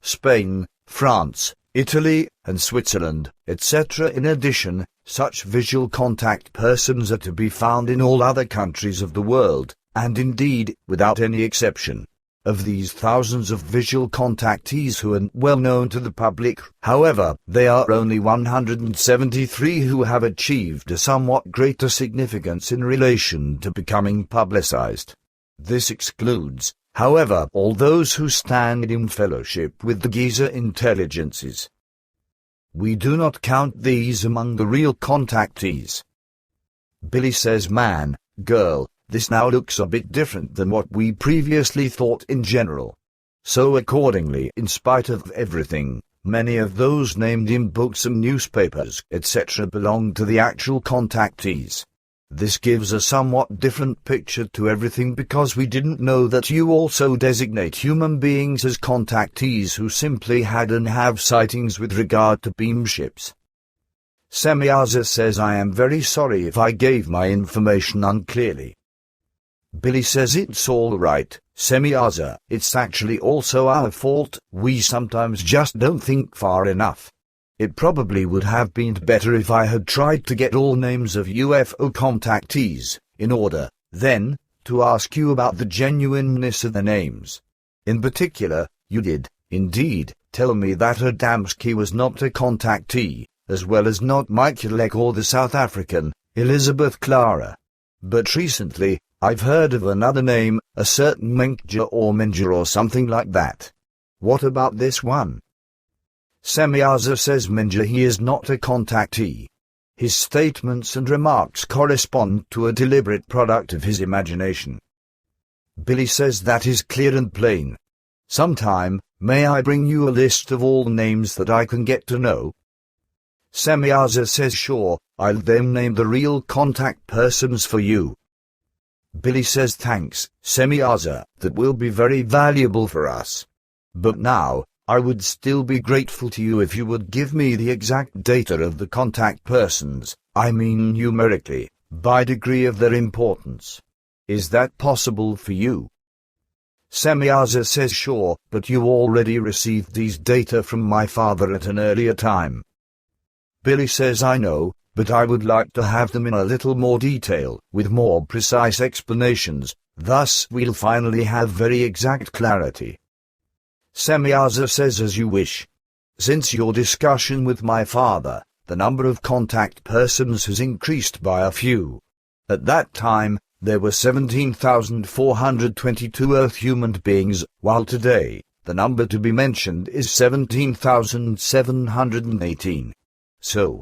Spain, France, Italy, and Switzerland, etc. In addition, such visual contact persons are to be found in all other countries of the world, and indeed, without any exception. Of these thousands of visual contactees who are well known to the public, however, there are only 173 who have achieved a somewhat greater significance in relation to becoming publicized. This excludes, however, all those who stand in fellowship with the Giza intelligences. We do not count these among the real contactees. Billy says, man, girl, this now looks a bit different than what we previously thought in general. So accordingly, in spite of everything, many of those named in books and newspapers, etc. belong to the actual contactees. This gives a somewhat different picture to everything because we didn't know that you also designate human beings as contactees who simply had and have sightings with regard to beam ships. Semyaza says, I am very sorry if I gave my information unclearly. Billy says, it's all right, Semyaza, it's actually also our fault, we sometimes just don't think far enough. It probably would have been better if I had tried to get all names of UFO contactees, in order, then, to ask you about the genuineness of the names. In particular, you did, indeed, tell me that Adamski was not a contactee, as well as not Michael or the South African, Elizabeth Clara. But recently, I've heard of another name, a certain Menkja or Menja or something like that. What about this one? Semyaza says, Menja, he is not a contactee. His statements and remarks correspond to a deliberate product of his imagination. Billy says, that is clear and plain. Sometime, may I bring you a list of all names that I can get to know? Semyaza says, sure, I'll then name the real contact persons for you. Billy says, thanks, Semyaza, that will be very valuable for us. But now, I would still be grateful to you if you would give me the exact data of the contact persons, I mean numerically, by degree of their importance. Is that possible for you? Semyaza says, sure, but you already received these data from my father at an earlier time. Billy says, I know, but I would like to have them in a little more detail, with more precise explanations, thus we'll finally have very exact clarity. Semyaza says, as you wish. Since your discussion with my father, the number of contact persons has increased by a few. At that time, there were 17,422 Earth human beings, while today, the number to be mentioned is 17,718. So,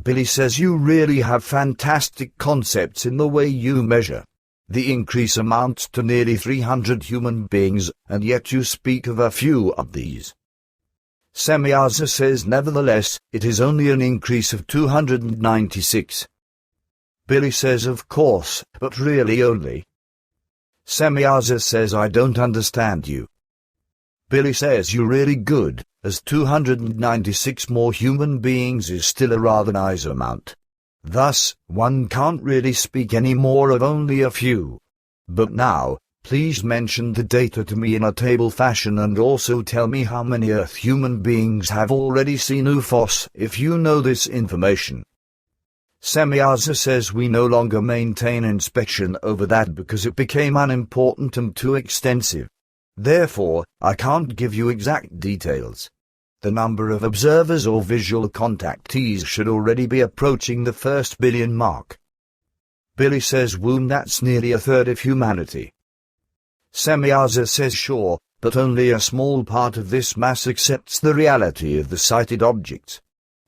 Billy says, you really have fantastic concepts in the way you measure. The increase amounts to nearly 300 human beings, and yet you speak of a few of these. Semyaza says, nevertheless, it is only an increase of 296. Billy says, of course, but really only. Semyaza says, I don't understand you. Billy says, you're really good, as 296 more human beings is still a rather nice amount. Thus, one can't really speak any more of only a few. But now, please mention the data to me in a table fashion and also tell me how many Earth human beings have already seen UFOs, if you know this information. Semyaza says, we no longer maintain inspection over that because it became unimportant and too extensive. Therefore, I can't give you exact details. The number of observers or visual contactees should already be approaching the first billion mark. Billy says, that's nearly a third of humanity. Semyaza says, sure, but only a small part of this mass accepts the reality of the sighted objects.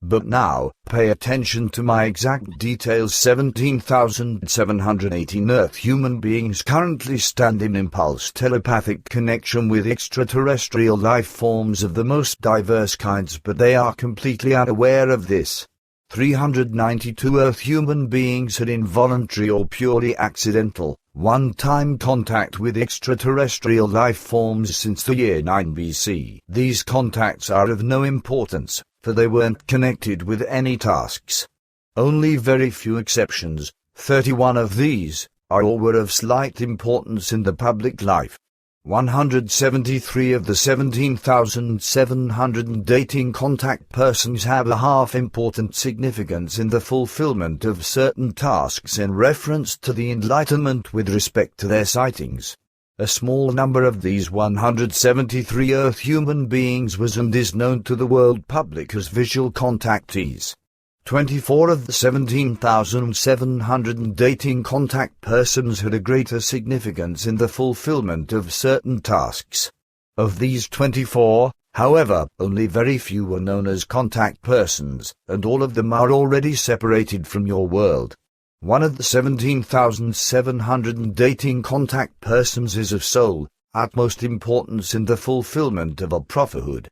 But now, pay attention to my exact details. 17,718 Earth human beings currently stand in impulse telepathic connection with extraterrestrial life forms of the most diverse kinds, but they are completely unaware of this. 392 Earth human beings had involuntary or purely accidental, one-time contact with extraterrestrial life forms since the year 9 BC. These contacts are of no importance, for they weren't connected with any tasks. Only very few exceptions, 31 of these, are or were of slight importance in the public life. 173 of the 17,718 contact persons have a half-important significance in the fulfillment of certain tasks in reference to the Enlightenment with respect to their sightings. A small number of these 173 Earth human beings was and is known to the world public as visual contactees. 24 of the 17,718 contact persons had a greater significance in the fulfillment of certain tasks. Of these 24, however, only very few were known as contact persons, and all of them are already separated from your world. One of the 17,718 contact persons is of sole, utmost importance in the fulfillment of a prophethood.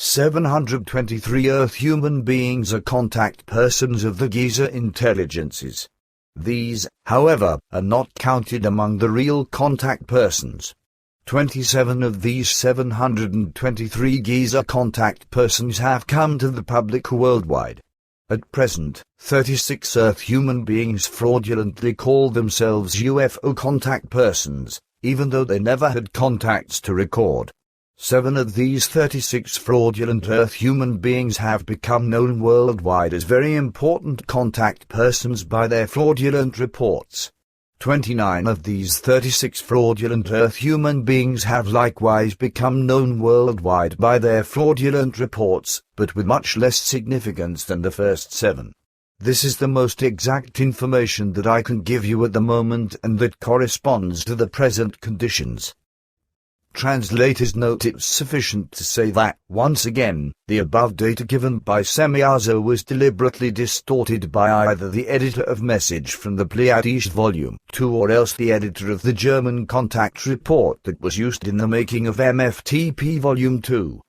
723 Earth human beings are contact persons of the Giza intelligences. These, however, are not counted among the real contact persons. 27 of these 723 Giza contact persons have come to the public worldwide. At present, 36 Earth human beings fraudulently call themselves UFO contact persons, even though they never had contacts to record. 7 of these 36 fraudulent Earth human beings have become known worldwide as very important contact persons by their fraudulent reports. 29 of these 36 fraudulent Earth human beings have likewise become known worldwide by their fraudulent reports, but with much less significance than the first 7. This is the most exact information that I can give you at the moment and that corresponds to the present conditions. Translators note it's sufficient to say that, once again, the above data given by Semyaza was deliberately distorted by either the editor of Message from the Pleiades Volume 2 or else the editor of the German Contact Report that was used in the making of MFTP Volume 2.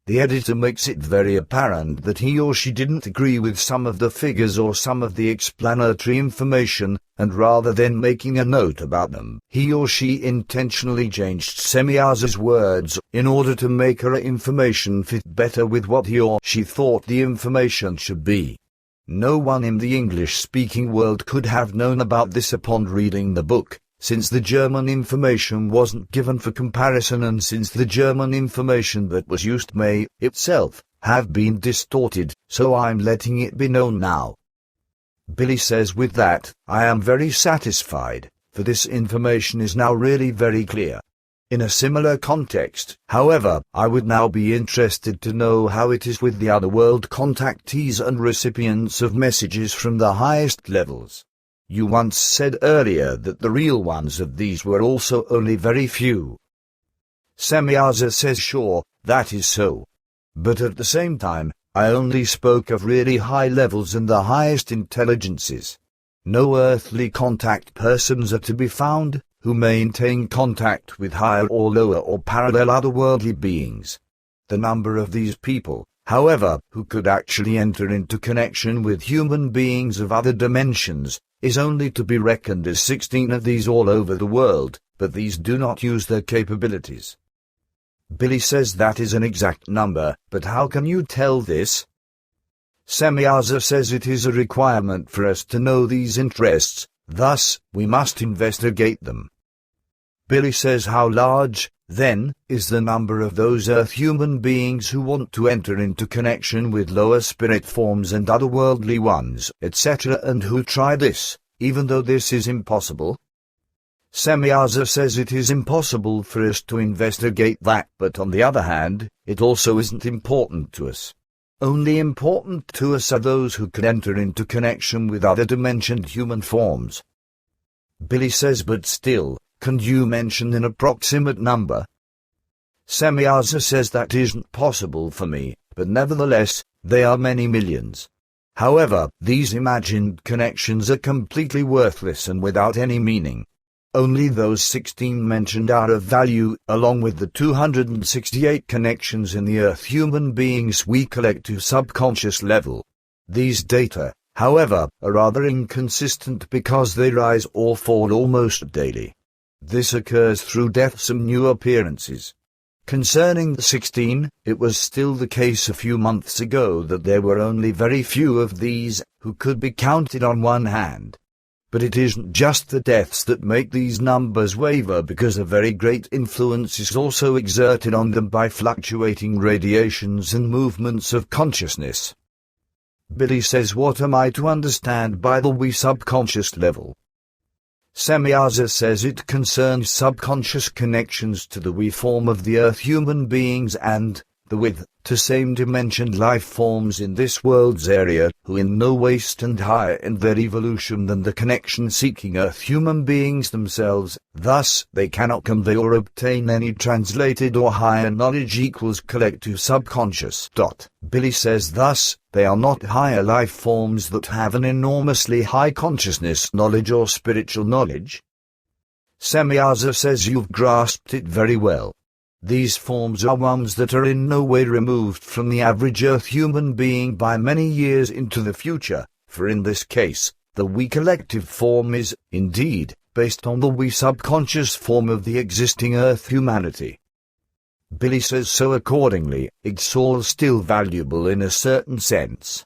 The editor makes it very apparent that he or she didn't agree with some of the figures or some of the explanatory information, and rather than making a note about them, he or she intentionally changed Semyaza's words in order to make her information fit better with what he or she thought the information should be. No one in the English-speaking world could have known about this upon reading the book, since the German information wasn't given for comparison and since the German information that was used may, itself, have been distorted, so I'm letting it be known now. Billy says with that, I am very satisfied, for this information is now really very clear. In a similar context, however, I would now be interested to know how it is with the other world contactees and recipients of messages from the highest levels. You once said earlier that the real ones of these were also only very few. Semyaza says sure, that is so. But at the same time, I only spoke of really high levels and the highest intelligences. No earthly contact persons are to be found, who maintain contact with higher or lower or parallel otherworldly beings. The number of these people, however, who could actually enter into connection with human beings of other dimensions, is only to be reckoned as 16 of these all over the world, but these do not use their capabilities. Billy says that is an exact number, but how can you tell this? Semyaza says it is a requirement for us to know these interests, thus, we must investigate them. Billy says how large, then, is the number of those Earth human beings who want to enter into connection with lower spirit forms and otherworldly ones, etc., and who try this, even though this is impossible? Semyaza says it is impossible for us to investigate that, but on the other hand, it also isn't important to us. Only important to us are those who can enter into connection with other dimensioned human forms. Billy says but still, can you mention an approximate number? Semyaza says that isn't possible for me, but nevertheless, they are many millions. However, these imagined connections are completely worthless and without any meaning. Only those 16 mentioned are of value, along with the 268 connections in the Earth human beings we collect to subconscious level. These data, however, are rather inconsistent because they rise or fall almost daily. This occurs through deaths and new appearances. Concerning the 16, it was still the case a few months ago that there were only very few of these, who could be counted on one hand. But it isn't just the deaths that make these numbers waver, because a very great influence is also exerted on them by fluctuating radiations and movements of consciousness. Billy says, what am I to understand by the we subconscious level? Semyaza says it concerns subconscious connections to the we form of the earth human beings and the with to same dimensioned life forms in this world's area, who in no way stand higher in their evolution than the connection-seeking earth human beings themselves. Thus, they cannot convey or obtain any translated or higher knowledge equals collective subconscious. Billy says thus, they are not higher life forms that have an enormously high consciousness knowledge or spiritual knowledge. Semyaza says you've grasped it very well. These forms are ones that are in no way removed from the average earth human being by many years into the future, for in this case, the we collective form is, indeed, based on the we subconscious form of the existing earth humanity. Billy says so accordingly, it's all still valuable in a certain sense.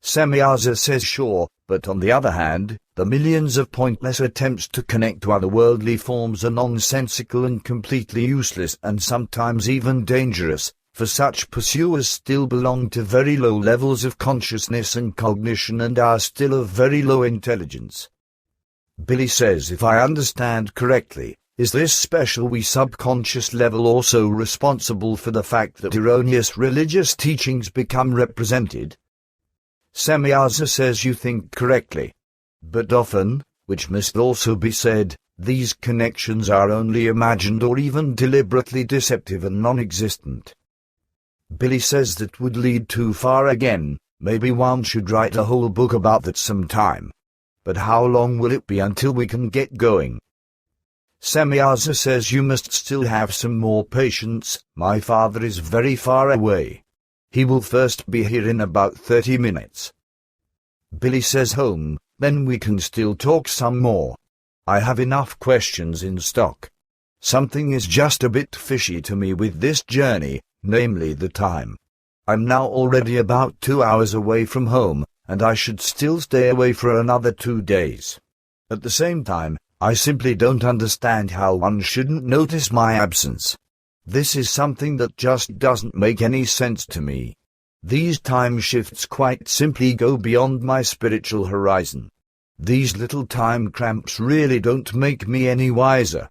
Semyaza says sure, but on the other hand, the millions of pointless attempts to connect to otherworldly forms are nonsensical and completely useless and sometimes even dangerous, for such pursuers still belong to very low levels of consciousness and cognition and are still of very low intelligence. Billy says if I understand correctly, is this special we subconscious level also responsible for the fact that erroneous religious teachings become represented? Semyaza says you think correctly. But often, which must also be said, these connections are only imagined or even deliberately deceptive and non-existent. Billy says that would lead too far again. Maybe one should write a whole book about that sometime. But how long will it be until we can get going? Semyaza says you must still have some more patience. My father is very far away. He will first be here in about 30 minutes. Billy says home, then we can still talk some more. I have enough questions in stock. Something is just a bit fishy to me with this journey, namely the time. I'm now already about 2 hours away from home, and I should still stay away for another 2 days. At the same time, I simply don't understand how one shouldn't notice my absence. This is something that just doesn't make any sense to me. These time shifts quite simply go beyond my spiritual horizon. These little time cramps really don't make me any wiser.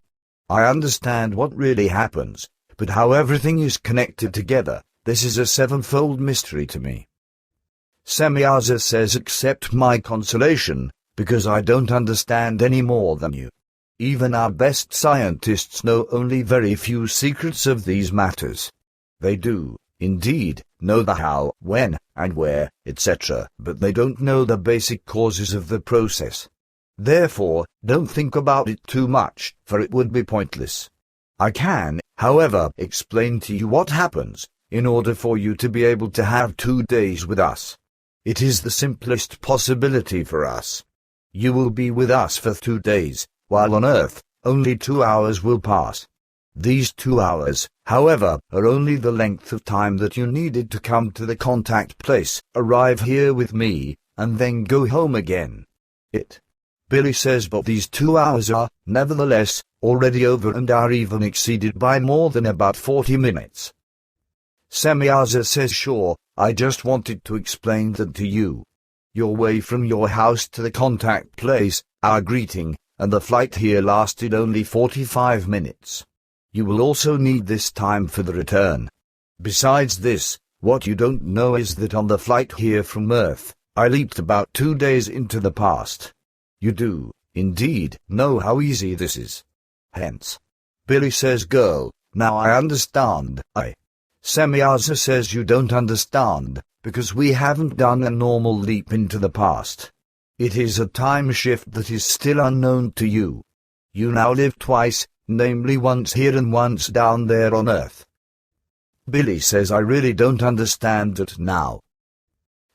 I understand what really happens, but how everything is connected together, this is a sevenfold mystery to me. Semyaza says accept my consolation, because I don't understand any more than you. Even our best scientists know only very few secrets of these matters. They do, indeed, know the how, when, and where, etc., but they don't know the basic causes of the process. Therefore, don't think about it too much, for it would be pointless. I can, however, explain to you what happens, in order for you to be able to have 2 days with us. It is the simplest possibility for us. You will be with us for 2 days, while on Earth, only 2 hours will pass. These 2 hours, however, are only the length of time that you needed to come to the contact place, arrive here with me, and then go home again. Billy says but these 2 hours are, nevertheless, already over and are even exceeded by more than about 40 minutes. Semyaza says sure, I just wanted to explain that to you. Your way from your house to the contact place, our greeting, and the flight here lasted only 45 minutes. You will also need this time for the return. Besides this, what you don't know is that on the flight here from Earth, I leaped about 2 days into the past. You do, indeed, know how easy this is. Hence. Billy says girl, now I understand. Semyaza says you don't understand, because we haven't done a normal leap into the past. It is a time shift that is still unknown to you. You now live twice, namely once here and once down there on Earth. Billy says I really don't understand it now.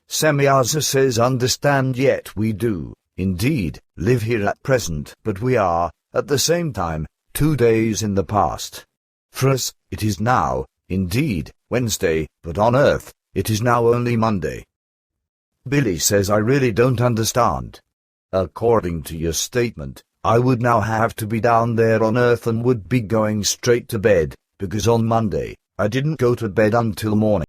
Semyaza says understand yet we do, indeed, live here at present, but we are, at the same time, 2 days in the past. For us, it is now, indeed, Wednesday, but on Earth, it is now only Monday. Billy says I really don't understand. according to your statement, I would now have to be down there on Earth and would be going straight to bed, because on Monday, I didn't go to bed until morning.